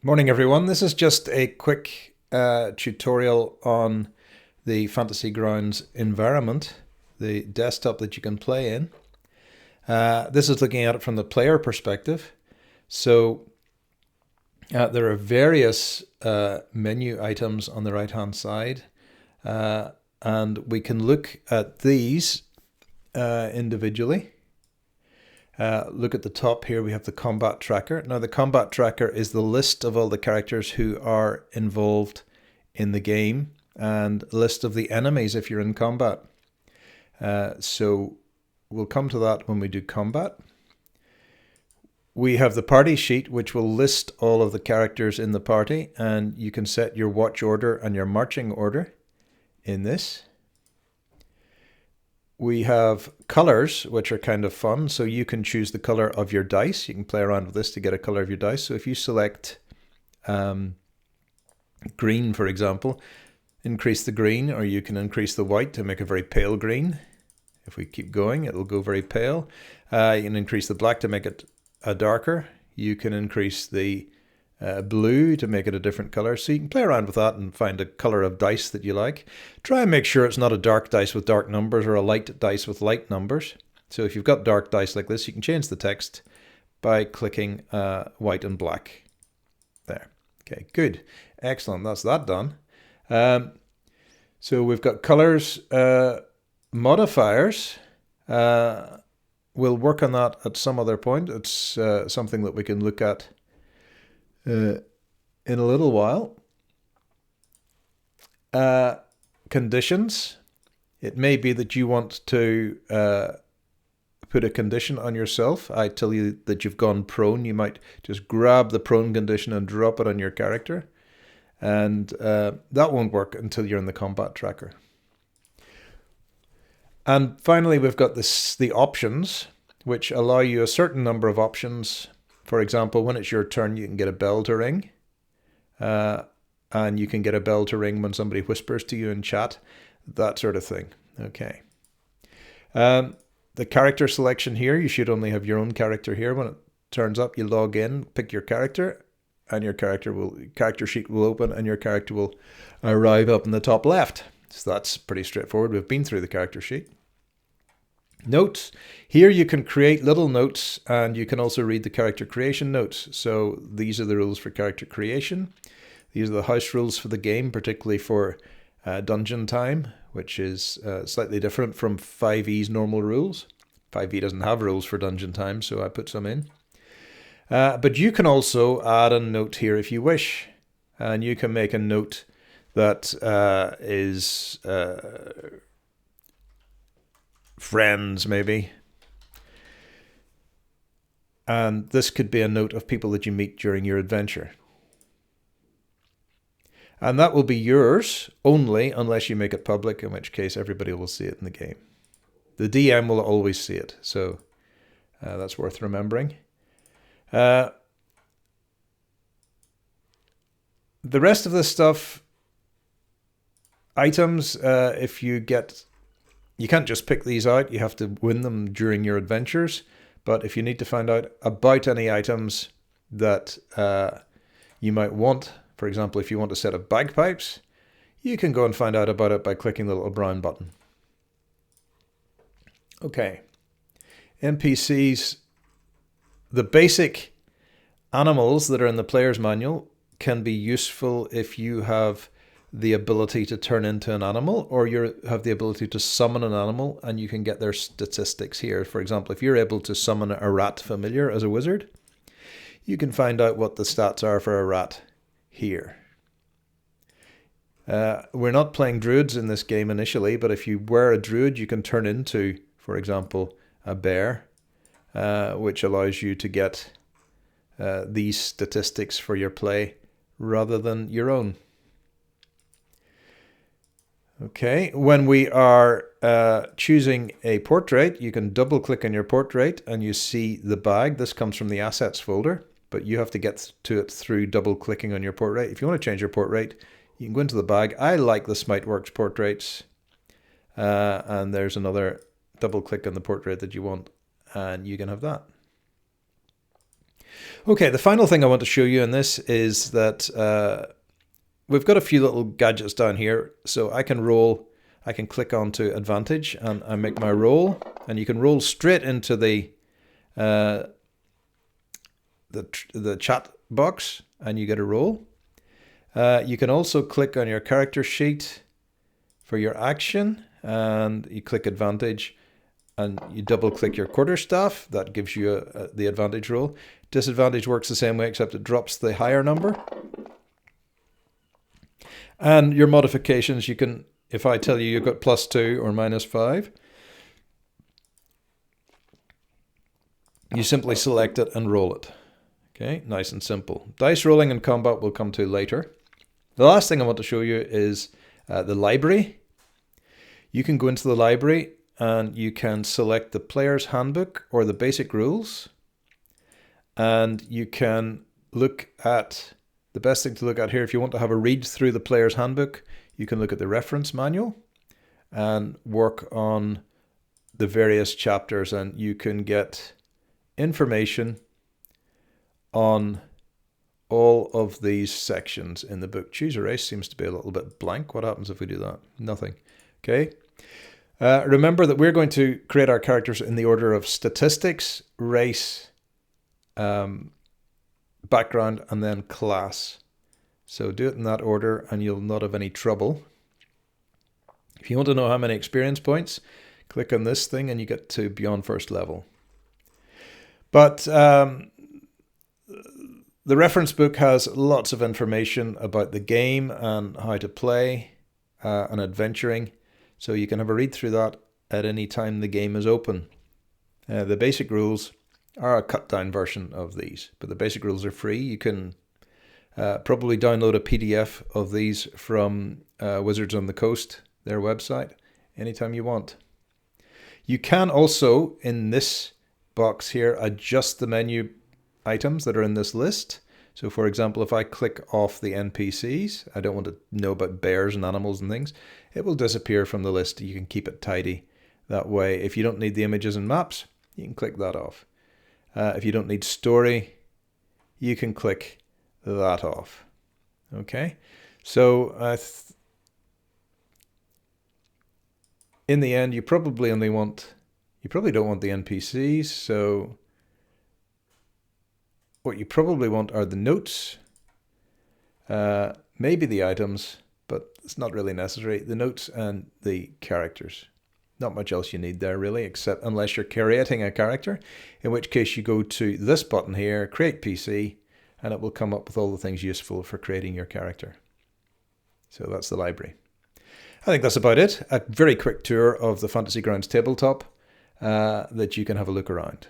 Morning everyone, this is just a quick tutorial on the Fantasy Grounds environment, the desktop that you can play in. This is looking at it from the player perspective. So there are various menu items on the right hand side, and we can look at these individually. Look at the top here, we have the combat tracker. Now the combat tracker is the list of all the characters who are involved in the game and a list of the enemies if you're in combat. So we'll come to that when we do combat. We have the party sheet, which will list all of the characters in the party, and you can set your watch order and your marching order in this. We have colors, which are kind of fun. So you can choose the color of your dice. You can play around with this to get a color of your dice. So if you select green, for example, increase the green, or you can increase the white to make a very pale green. If we keep going, it'll go very pale. You can increase the black to make it darker. You can increase the blue to make it a different color. So you can play around with that and find a color of dice that you like. Try and make sure it's not a dark dice with dark numbers or a light dice with light numbers. So if you've got dark dice like this, you can change the text by clicking white and black. There. Okay, good. Excellent. That's that done. So we've got colors, modifiers. We'll work on that at some other point. It's something that we can look at in a little while. Conditions. It may be that you want to put a condition on yourself. I tell you that you've gone prone. You might just grab the prone condition and drop it on your character. And that won't work until you're in the combat tracker. And finally, we've got the options, which allow you a certain number of options. For example, when it's your turn, you can get a bell to ring. And you can get a bell to ring when somebody whispers to you in chat, that sort of thing. Okay. The character selection here, you should only have your own character here. When it turns up, you log in, pick your character, and your character sheet will open, and your character will arrive up in the top left. So that's pretty straightforward. We've been through the character sheet. Notes. Here you can create little notes, and you can also read the character creation notes. So these are the rules for character creation. These are the house rules for the game, particularly for dungeon time, which is slightly different from 5e's normal rules. 5e doesn't have rules for dungeon time, so I put some in. But you can also add a note here if you wish, and you can make a note that is friends, maybe. And this could be a note of people that you meet during your adventure. And that will be yours only unless you make it public, in which case everybody will see it in the game. The DM will always see it, so that's worth remembering. The rest of this stuff, items, if you can't just pick these out, you have to win them during your adventures. But if you need to find out about any items that you might want, for example, if you want a set of bagpipes, you can go and find out about it by clicking the little brown button. Okay. NPCs, the basic animals that are in the player's manual can be useful if you have the ability to turn into an animal, or you have the ability to summon an animal, and you can get their statistics here. For example, if you're able to summon a rat familiar as a wizard, you can find out what the stats are for a rat here. We're not playing druids in this game initially, but if you were a druid, you can turn into, for example, a bear, which allows you to get these statistics for your play rather than your own. Okay, when we are choosing a portrait, you can double click on your portrait and you see the bag. This comes from the assets folder, but you have to get to it through double clicking on your portrait. If you want to change your portrait, you can go into the bag. I like the Smiteworks portraits, and there's another double click on the portrait that you want, and you can have that. Okay, the final thing I want to show you in this is that we've got a few little gadgets down here. So I can roll, I can click onto advantage and I make my roll, and you can roll straight into the chat box and you get a roll. You can also click on your character sheet for your action, and you click advantage and you double click your quarterstaff. That gives you the advantage roll. Disadvantage works the same way, except it drops the higher number. And your modifications, you can, if I tell you you've got +2 or -5, you simply select it and roll it. Okay, nice and simple. Dice rolling and combat we'll come to later. The last thing I want to show you is the library. You can go into the library and you can select the player's handbook or the basic rules. And you can look at, the best thing to look at here, if you want to have a read through the player's handbook, you can look at the reference manual and work on the various chapters, and you can get information on all of these sections in the book. Choose a race seems to be a little bit blank. What happens if we do that? Nothing. Okay. Remember that we're going to create our characters in the order of statistics, race, background, and then class. So do it in that order and you'll not have any trouble. If you want to know how many experience points, click on this thing and you get to beyond first level. But the reference book has lots of information about the game and how to play and adventuring. So you can have a read through that at any time the game is open. The basic rules are a cut down version of these, but the basic rules are free. You can probably download a PDF of these from Wizards on the Coast, their website, anytime you want. You can also, in this box here, adjust the menu items that are in this list. So for example, if I click off the NPCs, I don't want to know about bears and animals and things, it will disappear from the list. You can keep it tidy that way. If you don't need the images and maps, you can click that off. If you don't need story, you can click that off. Okay, so in the end, you probably don't want the NPCs. So what you probably want are the notes, maybe the items, but it's not really necessary. The notes and the characters. Not much else you need there really, except unless you're creating a character, in which case you go to this button here, Create PC, and it will come up with all the things useful for creating your character. So that's the library. I think that's about it. A very quick tour of the Fantasy Grounds tabletop that you can have a look around.